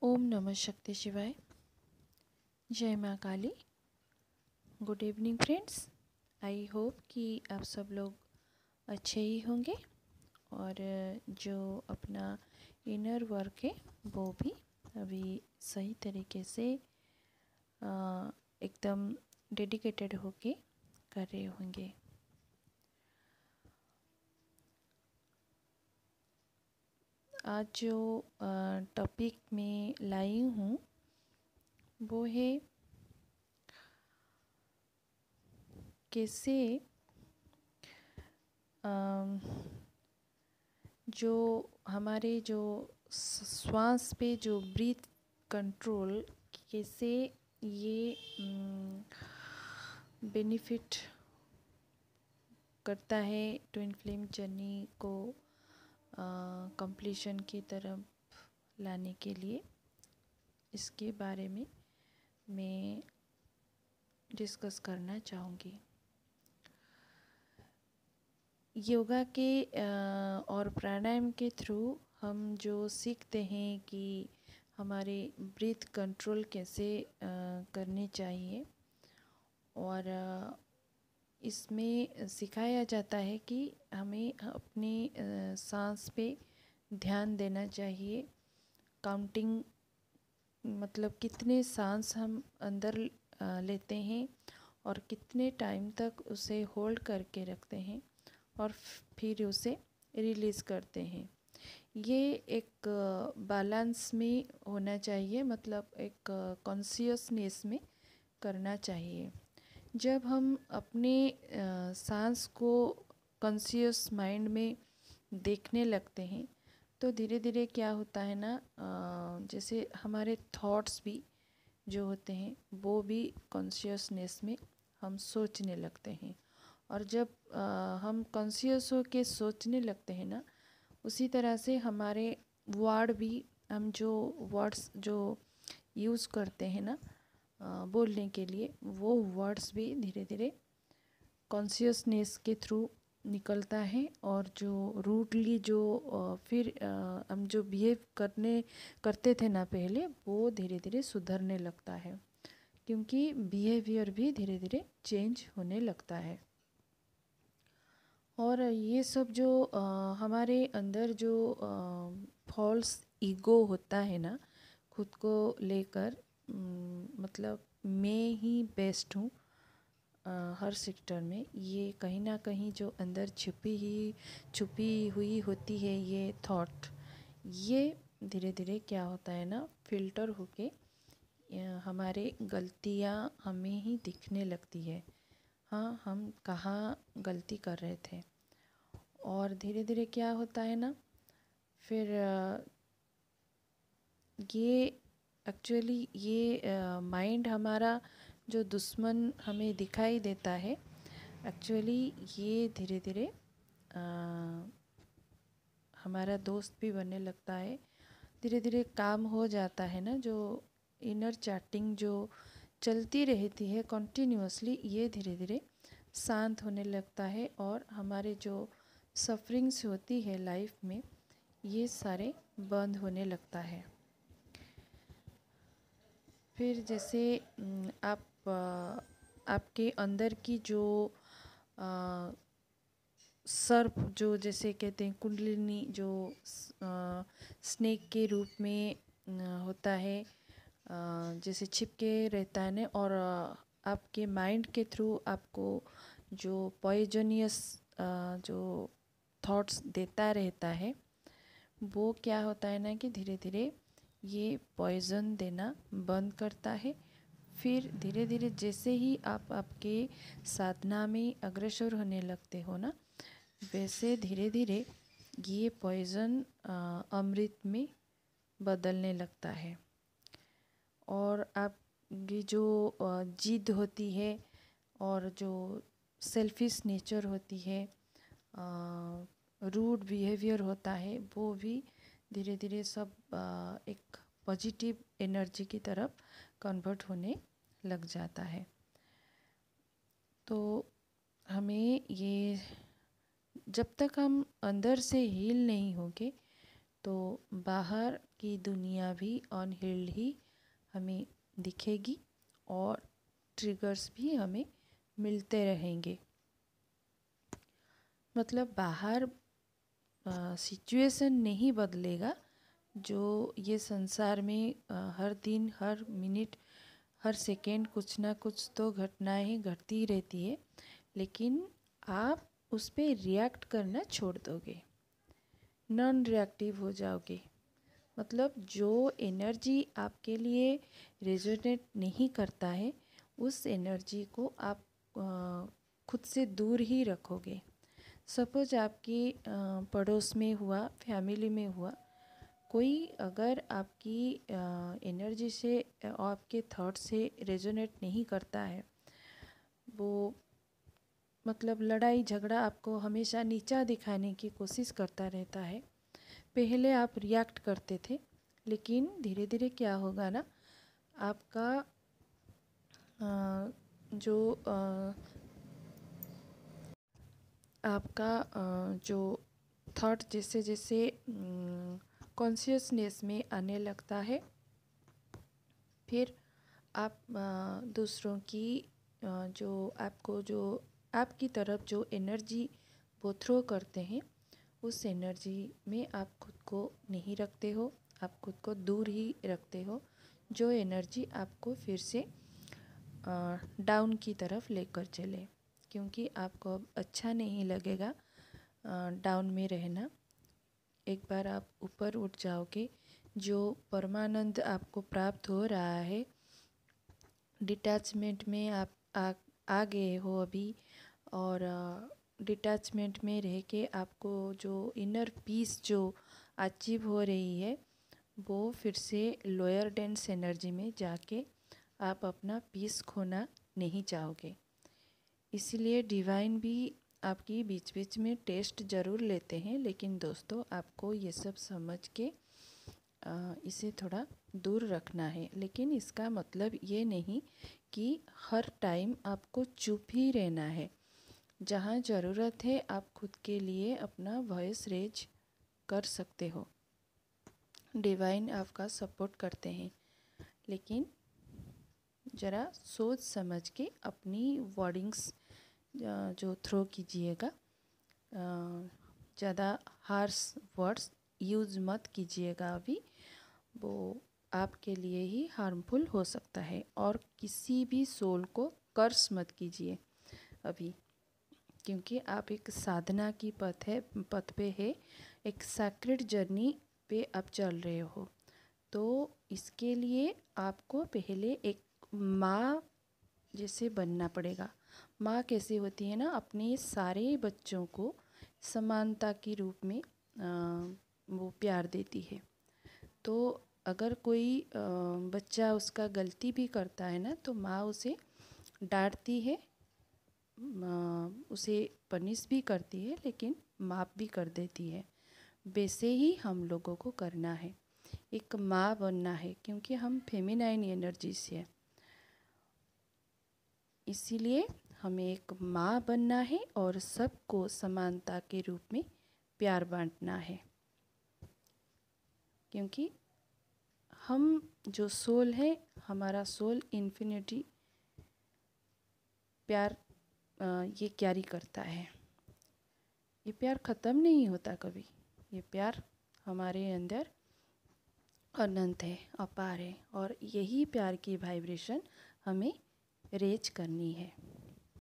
ओम नमः शक्ति शिवाय। जय माँ Kali. Good evening friends. I hope कि आप सब लोग अच्छे ही होंगे और जो अपना इनर वर्क है वो भी अभी सही तरीके से एकदम डेडिकेटेड होके कर रहे होंगे। आज जो टॉपिक में लाई हूँ वो है कैसे जो हमारे जो श्वास पे जो ब्रीथ कंट्रोल कैसे ये बेनिफिट करता है ट्विन फ्लेम जर्नी को कंप्लीशन की तरफ लाने के लिए, इसके बारे में मैं डिस्कस करना चाहूँगी। योगा के और प्राणायाम के थ्रू हम जो सीखते हैं कि हमारे ब्रीथ कंट्रोल कैसे करनी चाहिए, और इसमें सिखाया जाता है कि हमें अपने सांस पे ध्यान देना चाहिए। काउंटिंग मतलब कितने सांस हम अंदर लेते हैं और कितने टाइम तक उसे होल्ड करके रखते हैं और फिर उसे रिलीज़ करते हैं। ये एक बैलेंस में होना चाहिए, मतलब एक कॉन्शियसनेस में करना चाहिए। जब हम अपने सांस को कॉन्शियस माइंड में देखने लगते हैं तो धीरे धीरे क्या होता है ना, जैसे हमारे थॉट्स भी जो होते हैं वो भी कॉन्शियसनेस में हम सोचने लगते हैं। और जब हम कॉन्शियस हो के सोचने लगते हैं ना, उसी तरह से हमारे वर्ड भी, हम जो वर्ड्स जो यूज़ करते हैं ना बोलने के लिए, वो वर्ड्स भी धीरे धीरे कॉन्शियसनेस के थ्रू निकलता है। और जो रूटली जो फिर हम जो बिहेव करते थे ना पहले, वो धीरे धीरे सुधरने लगता है, क्योंकि बिहेवियर भी धीरे धीरे चेंज होने लगता है। और ये सब जो हमारे अंदर जो फॉल्स ईगो होता है ना, खुद को लेकर, मतलब मैं ही बेस्ट हूँ हर सेक्टर में, ये कहीं ना कहीं जो अंदर छुपी हुई होती है ये थॉट, ये धीरे धीरे क्या होता है ना, फिल्टर होके हमारे गलतियाँ हमें ही दिखने लगती है। हाँ, हम कहाँ गलती कर रहे थे। और धीरे धीरे क्या होता है ना, फिर ये एक्चुअली ये माइंड हमारा जो दुश्मन हमें दिखाई देता है, एक्चुअली ये धीरे धीरे हमारा दोस्त भी बनने लगता है। धीरे धीरे काम हो जाता है ना, जो इनर चैटिंग जो चलती रहती है कॉन्टिन्यूसली, ये धीरे धीरे शांत होने लगता है और हमारे जो सफरिंग्स होती है लाइफ में, ये सारे बंद होने लगता है। फिर जैसे आपके अंदर की जो सर्प, जो जैसे कहते हैं कुंडलिनी, जो स्नेक के रूप में होता है, जैसे छिपके रहता है ना, और आपके माइंड के थ्रू आपको जो पॉइजनियस जो थॉट्स देता रहता है, वो क्या होता है ना कि धीरे धीरे ये पॉइजन देना बंद करता है। फिर धीरे धीरे जैसे ही आप आपके साधना में अग्रसर होने लगते हो ना, वैसे धीरे धीरे ये पॉइजन अमृत में बदलने लगता है। और आपकी जो जिद होती है और जो सेल्फिश नेचर होती है, रूड बिहेवियर होता है, वो भी धीरे धीरे सब एक पॉजिटिव एनर्जी की तरफ कन्वर्ट होने लग जाता है। तो हमें ये, जब तक हम अंदर से हील नहीं होंगे तो बाहर की दुनिया भी अनहील्ड ही हमें दिखेगी और ट्रिगर्स भी हमें मिलते रहेंगे। मतलब बाहर सिचुएशन नहीं बदलेगा, जो ये संसार में हर दिन, हर मिनट, हर सेकेंड कुछ ना कुछ तो घटनाएं घटती ही रहती है, लेकिन आप उस पर रिएक्ट करना छोड़ दोगे, नॉन रिएक्टिव हो जाओगे। मतलब जो एनर्जी आपके लिए रेजोनेट नहीं करता है, उस एनर्जी को आप खुद से दूर ही रखोगे। सपोज आपकी पड़ोस में हुआ, फैमिली में हुआ, कोई अगर आपकी एनर्जी से आपके थॉट से रेजोनेट नहीं करता है, वो मतलब लड़ाई झगड़ा आपको हमेशा नीचा दिखाने की कोशिश करता रहता है, पहले आप रिएक्ट करते थे, लेकिन धीरे धीरे क्या होगा ना, आपका जो थॉट जैसे जैसे कॉन्शियसनेस में आने लगता है, फिर आप दूसरों की जो आपकी तरफ जो एनर्जी वो थ्रो करते हैं, उस एनर्जी में आप खुद को नहीं रखते हो, आप खुद को दूर ही रखते हो, जो एनर्जी आपको फिर से डाउन की तरफ लेकर चले, क्योंकि आपको अब अच्छा नहीं लगेगा डाउन में रहना। एक बार आप ऊपर उठ जाओगे, जो परमानंद आपको प्राप्त हो रहा है, डिटैचमेंट में आप आ गए हो अभी, और डिटैचमेंट में रह के आपको जो इनर पीस जो अचीव हो रही है, वो फिर से लोअर डेंस एनर्जी में जाके आप अपना पीस खोना नहीं चाहोगे। इसलिए डिवाइन भी आपकी बीच बीच में टेस्ट ज़रूर लेते हैं, लेकिन दोस्तों आपको ये सब समझ के इसे थोड़ा दूर रखना है। लेकिन इसका मतलब ये नहीं कि हर टाइम आपको चुप ही रहना है। जहाँ ज़रूरत है आप खुद के लिए अपना वॉइस रेज कर सकते हो, डिवाइन आपका सपोर्ट करते हैं, लेकिन ज़रा सोच समझ के अपनी वर्डिंग्स जो थ्रो कीजिएगा, ज़्यादा हार्श वर्ड्स यूज़ मत कीजिएगा, अभी वो आपके लिए ही हार्मफुल हो सकता है। और किसी भी सोल को कर्स मत कीजिए अभी, क्योंकि आप एक साधना की पथ पे है, एक सैक्रेड जर्नी पे आप चल रहे हो। तो इसके लिए आपको पहले एक माँ जैसे बनना पड़ेगा। माँ कैसे होती है ना, अपने सारे बच्चों को समानता के रूप में वो प्यार देती है। तो अगर कोई बच्चा उसका गलती भी करता है ना, तो माँ उसे डांटती है, उसे पनिश भी करती है, लेकिन माफ़ भी कर देती है। वैसे ही हम लोगों को करना है, एक माँ बनना है, क्योंकि हम फेमिनाइन एनर्जी से है, इसीलिए हमें एक माँ बनना है और सबको समानता के रूप में प्यार बांटना है। क्योंकि हम जो सोल है, हमारा सोल इन्फिनिटी प्यार ये कैरी करता है। ये प्यार ख़त्म नहीं होता कभी, ये प्यार हमारे अंदर अनंत है, अपार है, और यही प्यार की वाइब्रेशन हमें रेज करनी है।